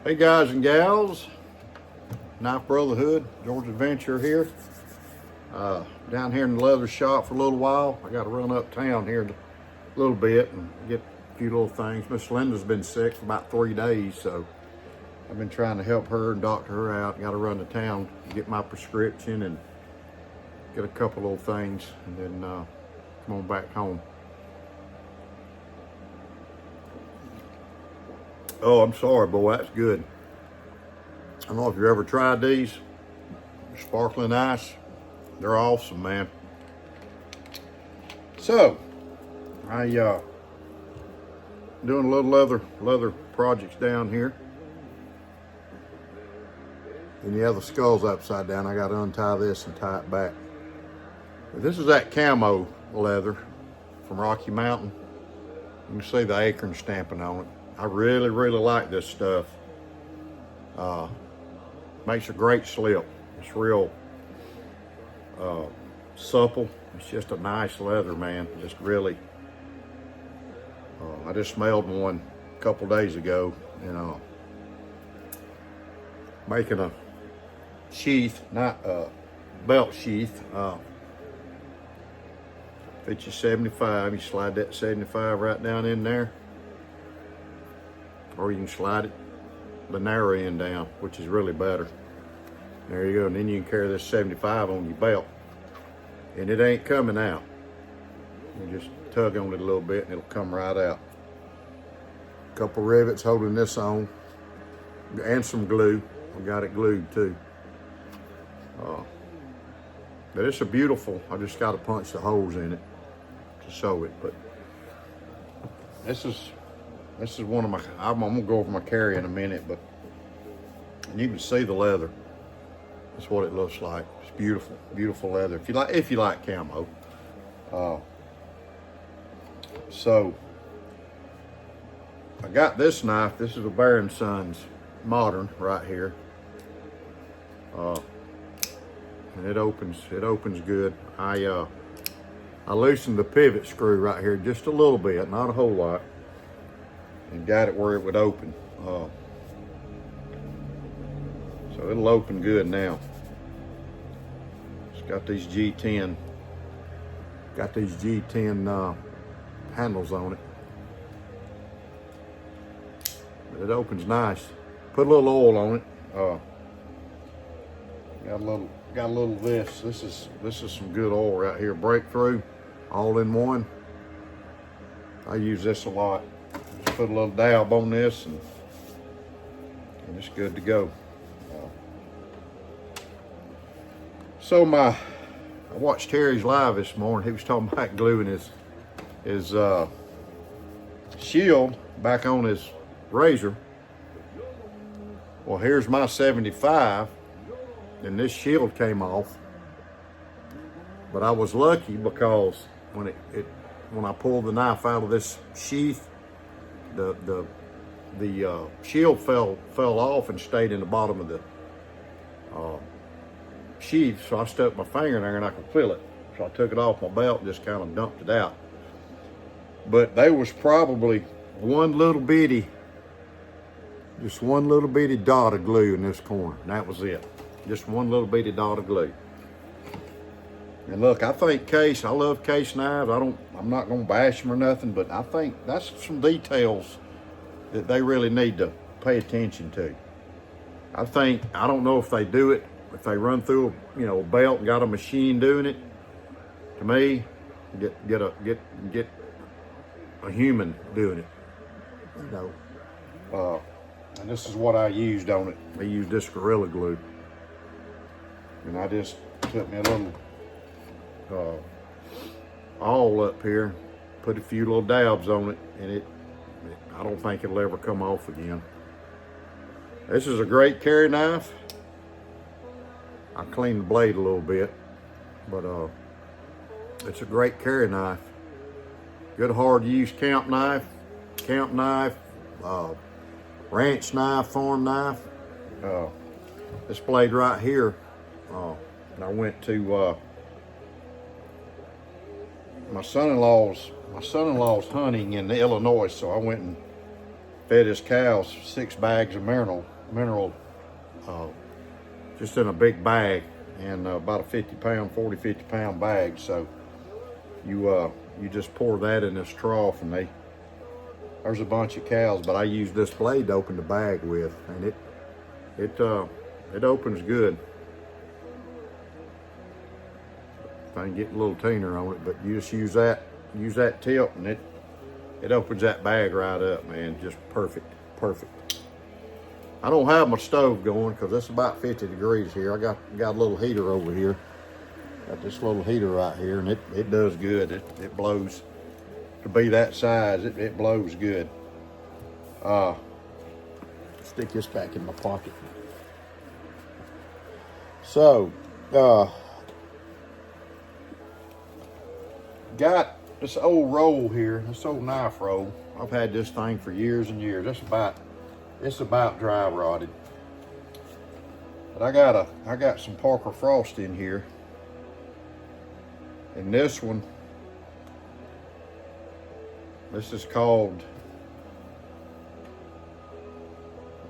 Hey guys and gals, Knife Brotherhood, George Adventure here. Down here in the leather shop for a little while. I got to run uptown here a little bit and get a few little things. Miss Linda's been sick for about 3 days, so I've been trying to help her and doctor her out. Got to run to town, get my prescription and get a couple little things, and then come on back home. Oh, I'm sorry, boy, that's good. I don't know if you've ever tried these. Sparkling ice. They're awesome, man. So, I doing a little leather projects down here. And yeah, the skull's upside down. I got to untie this and tie it back. But this is that camo leather from Rocky Mountain. You can see the acorn stamping on it. I really like this stuff. Makes a great slip. It's real supple. It's just a nice leather, man. Just really. I just smelled one a couple days ago, making a sheath, not a belt sheath. Fits you 75. You slide that 75 right down in there. Or you can slide it the narrow end down, which is really better. There you go, and then you can carry this 75 on your belt. And it ain't coming out. You just tug on it a little bit and it'll come right out. A couple rivets holding this on, and some glue. I got it glued too. But it's a beautiful, I just got to punch the holes in it to sew it. But this is one of my, I'm gonna go over my carry in a minute, but you can see the leather. That's what it looks like. It's beautiful, beautiful leather. If you like camo. So I got this knife. This is a Bear & Sons modern right here. And it opens good. I loosened the pivot screw right here just a little bit, not a whole lot, and got it where it would open. So it'll open good now. It's got these G10 handles on it. But it opens nice. Put a little oil on it. Got a little of this. This is some good oil right here. Breakthrough, all in one. I use this a lot. Just put a little dab on this and it's good to go. So I watched Terry's live this morning. He was talking about gluing his shield back on his razor. Well, here's my 75, and this shield came off. But I was lucky because when I pulled the knife out of this sheath, the shield fell off and stayed in the bottom of the sheath. So I stuck my finger in there and I could feel it. So I took it off my belt and just kind of dumped it out. But there was probably one little bitty dot of glue in this corner, and that was it. Just one little bitty dot of glue. And look, I think Case, I love Case knives. I'm not gonna bash them or nothing, but I think that's some details that they really need to pay attention to. I don't know if they do it, if they run through a belt and got a machine doing it. To me, get a human doing it. And this is what I used on it. I used this Gorilla Glue. And I just took me a little awl up here, put a few little dabs on it, and I don't think it'll ever come off again. This is a great carry knife. I cleaned the blade a little bit, but it's a great carry knife. Good hard to use camp knife, ranch knife, farm knife. This blade right here, and I went to my son-in-law's hunting in Illinois, so I went and fed his cows 6 bags of mineral, just in a big bag, and about a 40, 50 pound bag. So you just pour that in this trough, and there's a bunch of cows, but I use this blade to open the bag with, and it opens good. If I can get a little teener on it, but you just use that tip, and it opens that bag right up, man. Just perfect. I don't have my stove going because it's about 50 degrees here. I got a little heater over here. Got this little heater right here, and it does good. It blows. To be that size, it blows good. Stick this back in my pocket. So, got this old roll here, this old knife roll. I've had this thing for years and years. It's about dry rotted. But I got some Parker Frost in here. And this one, this is called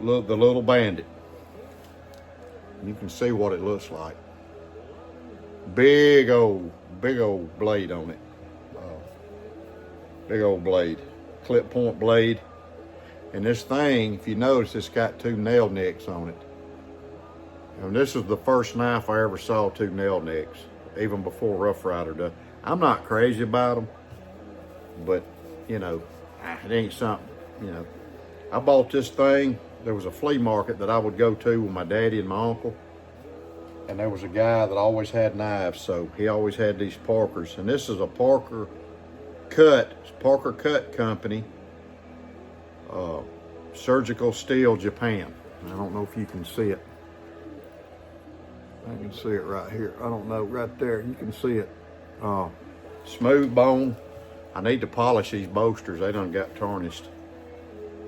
the Little Bandit. You can see what it looks like. Big old blade on it. Big old blade, clip point blade. And this thing, if you notice, it's got 2 nail nicks on it. And this is the first knife I ever saw 2 nail nicks, even before Rough Rider does. I'm not crazy about them, but you know, it ain't something, you know. I bought this thing. There was a flea market that I would go to with my daddy and my uncle. And there was a guy that always had knives, so he always had these Parkers. And this is a Parker Cut, it's Parker Cut Company, Surgical Steel, Japan. I don't know if you can see it. I can see it right here. I don't know, right there, you can see it. Smooth bone. I need to polish these bolsters. They done got tarnished.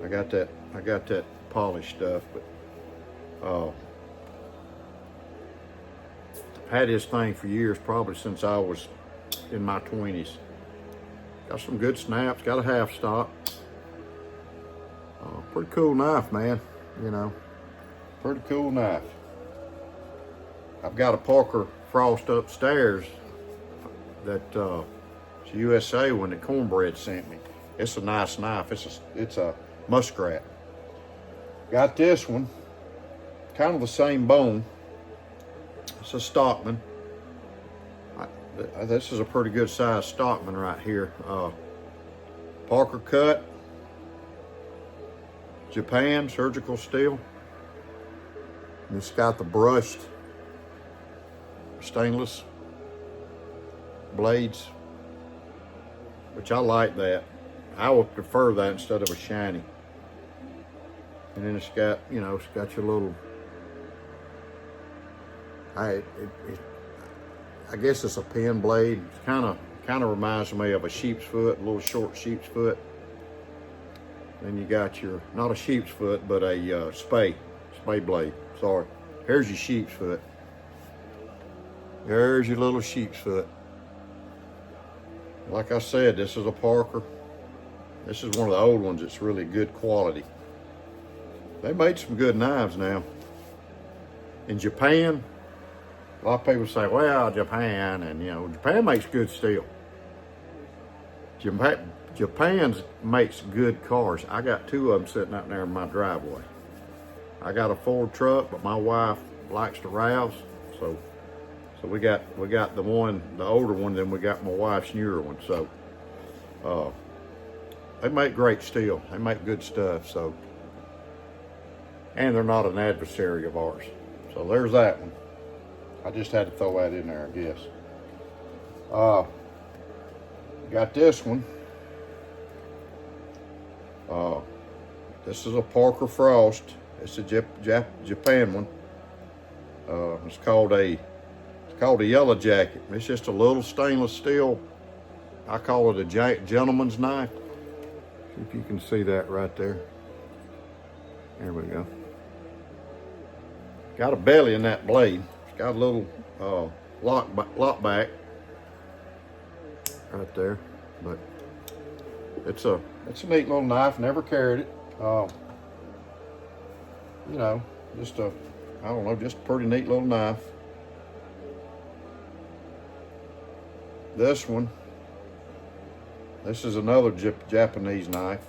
I got that polished stuff, but I've had this thing for years, probably since I was in my 20s. Got some good snaps, got a half stock. Pretty cool knife, man, you know. Pretty cool knife. I've got a Parker Frost upstairs that it's a USA one that Cornbread sent me. It's a nice knife. It's a muskrat. Got this one, kind of the same bone. It's a Stockman. This is a pretty good size Stockman right here. Parker Cut, Japan, surgical steel. And it's got the brushed stainless blades, which I like that. I would prefer that instead of a shiny. And then it's got, you know, it's got your little, I guess it's a pen blade. It kind of reminds me of a sheep's foot, a little short sheep's foot. Then you got your, not a sheep's foot, but a spade blade. Sorry. Here's your sheep's foot. There's your little sheep's foot. Like I said, this is a Parker. This is one of the old ones that's really good quality. They made some good knives now. In Japan, a lot of people say, well, Japan, and you know, Japan makes good steel. Japan makes good cars. I got 2 of them sitting out there in my driveway. I got a Ford truck, but my wife likes to rouse, so we got the older one, then we got my wife's newer one. So they make great steel. They make good stuff. So, and they're not an adversary of ours. So there's that one. I just had to throw that in there, I guess. Got this one. This is a Parker Frost. It's a Japan one. It's called a Yellow Jacket. It's just a little stainless steel. I call it a gentleman's knife. See if you can see that right there. There we go. Got a belly in that blade. It's got a little lock back right there. But it's a neat little knife. Never carried it. You know, just a, I don't know, just a pretty neat little knife. This one, this is another Japanese knife,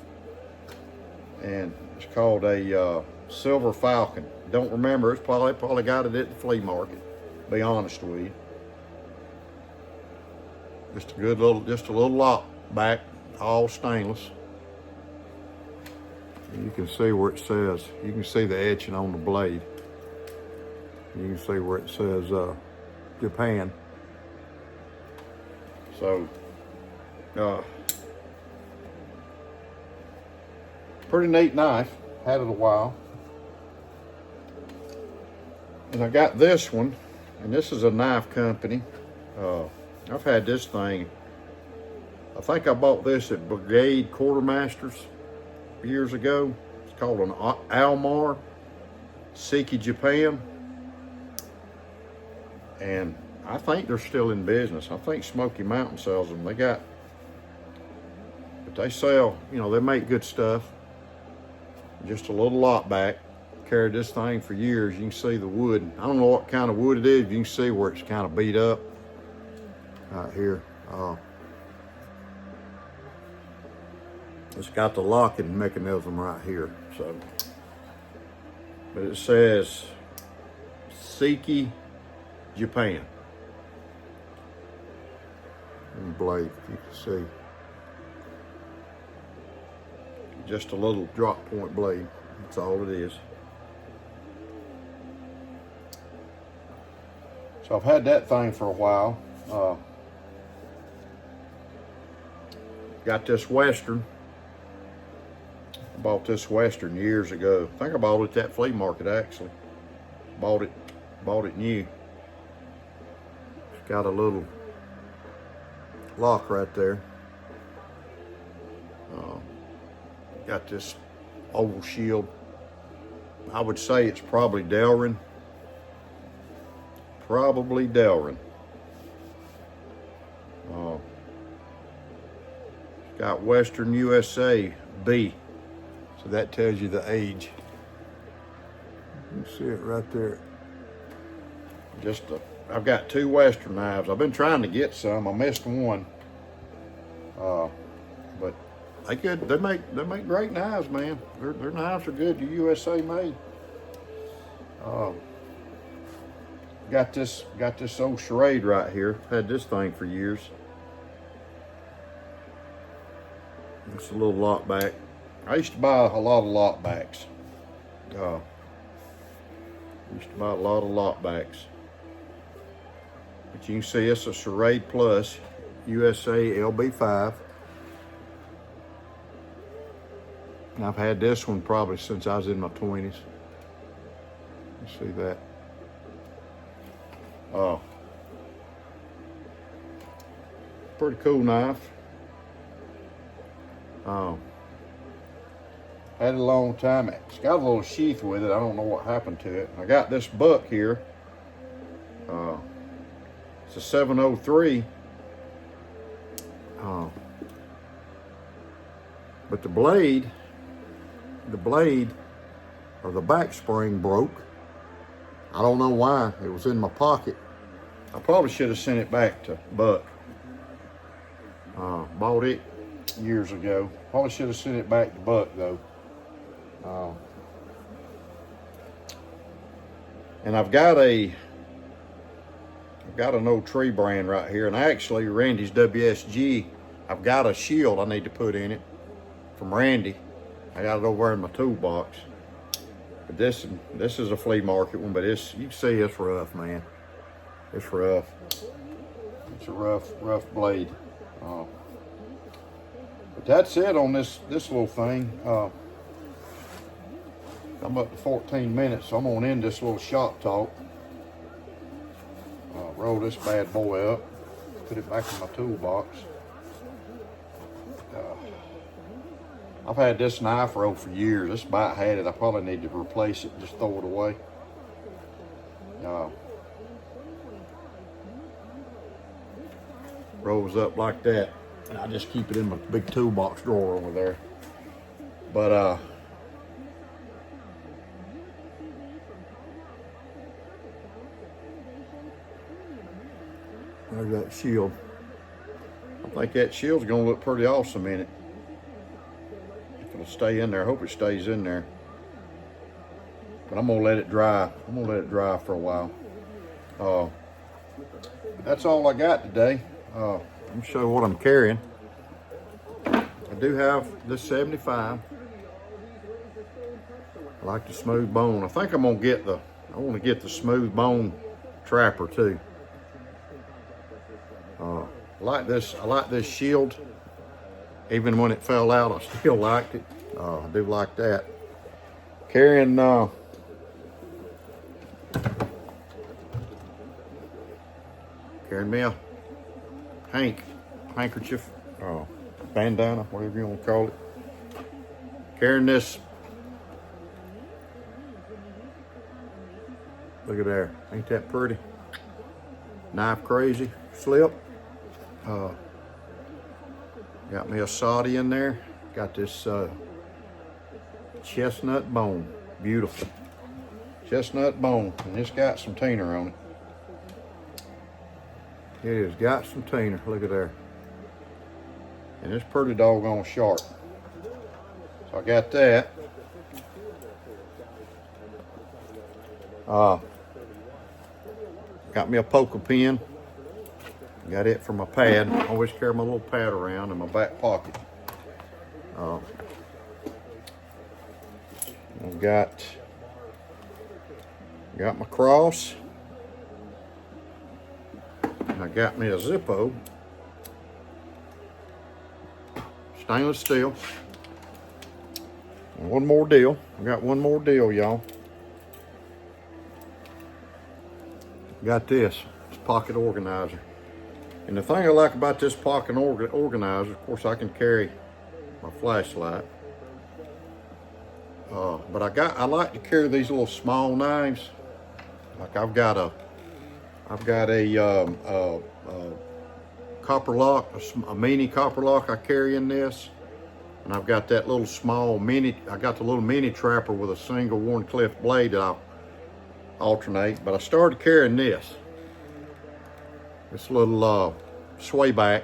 and it's called a Silver Falcon. Don't remember, it's probably got it at the flea market, be honest with you. Just a good little, just a little lock back, all stainless. You can see where it says, you can see the etching on the blade. You can see where it says Japan. So, pretty neat knife, had it a while. And I got this one, and this is a knife company. I've had this thing, I think I bought this at Brigade Quartermasters years ago. It's called an Almar Seiki Japan, and I think they're still in business. I think Smoky Mountain sells them. They got, but they sell, you know, they make good stuff. Just a little lock back. Carried this thing for years. You can see the wood. I don't know what kind of wood it is. You can see where it's kind of beat up right here. It's got the locking mechanism right here. So, but it says Seiki Japan. And blade, if you can see. Just a little drop point blade. That's all it is. So I've had that thing for a while. Got this Western. I bought this Western years ago. I think I bought it at that flea market actually. Bought it new. It's got a little lock right there. Got this old shield. I would say it's probably Delrin. Probably Delrin. It's got Western USA B. So that tells you the age. You can see it right there. I've got two Western knives. I've been trying to get some. I missed one. But they make great knives, man. Their knives are good. They're USA made. Got this old Schrade right here. Had this thing for years. It's a little lock back. I used to buy a lot of lock backs. Used to buy a lot of lock backs. But you can see it's a Schrade Plus USA LB5. And I've had this one probably since I was in my 20s. You see that? Pretty cool knife. Had it a long time. It's got a little sheath with it. I don't know what happened to it. I got this buck here. It's a 703. But the blade or the back spring broke. I don't know why. It was in my pocket. I probably should have sent it back to Buck. Bought it years ago. Probably should have sent it back to Buck though. And I've got an old tree brand right here, and actually Randy's WSG. I've got a shield I need to put in it from Randy. I got it over in my toolbox. But this is a flea market one, but you can see it's rough, man. It's rough. It's a rough blade. But that's it on this little thing. I'm up to 14 minutes, so I'm gonna end this little shop talk. Roll this bad boy up, put it back in my toolbox. I've had this knife roll for years. This bite had it. I probably need to replace it, just throw it away. Rolls up like that. And I just keep it in my big toolbox drawer over there. But There's that shield. I think that shield's gonna look pretty awesome in it. If it'll stay in there, I hope it stays in there. But I'm gonna let it dry. I'm gonna let it dry for a while. That's all I got today. Let me show you what I'm carrying. I do have this 75. I like the smooth bone. I think I'm gonna get I want to get the smooth bone trapper too. I like this shield. Even when it fell out, I still liked it. I do like that. Carrying me a handkerchief, bandana, whatever you want to call it. Carrying this. Look at there, ain't that pretty? Knife Crazy slip. Got me a Saudi in there. Got this chestnut bone, beautiful chestnut bone, and it's got some tiner on it. It has got some tiner, look at there. And it's pretty doggone sharp. So I got that. Got me a poker pen. Got it for my pad. I always carry my little pad around in my back pocket. I've got my cross. I got me a Zippo, stainless steel. And one more deal. I got one more deal, y'all. Got this pocket organizer. And the thing I like about this pocket organizer, of course, I can carry my flashlight. But I like to carry these little small knives. Like I've got a copper lock, a mini copper lock I carry in this. And I've got that little small mini, I got the little mini trapper with a single Wharncliffe blade that I'll alternate. But I started carrying this little sway back.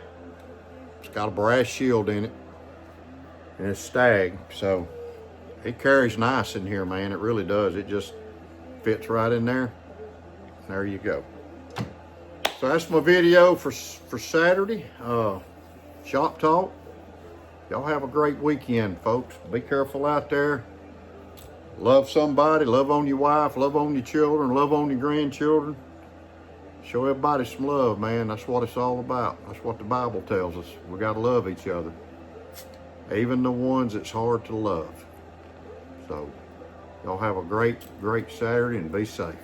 It's got a brass shield in it. And it's stag, so it carries nice in here, man. It really does. It just fits right in there. There you go. So that's my video for Saturday. Shop talk. Y'all have a great weekend, folks. Be careful out there. Love somebody. Love on your wife. Love on your children. Love on your grandchildren. Show everybody some love, man. That's what it's all about. That's what the Bible tells us. We got to love each other. Even the ones that's hard to love. So, y'all have a great, great Saturday and be safe.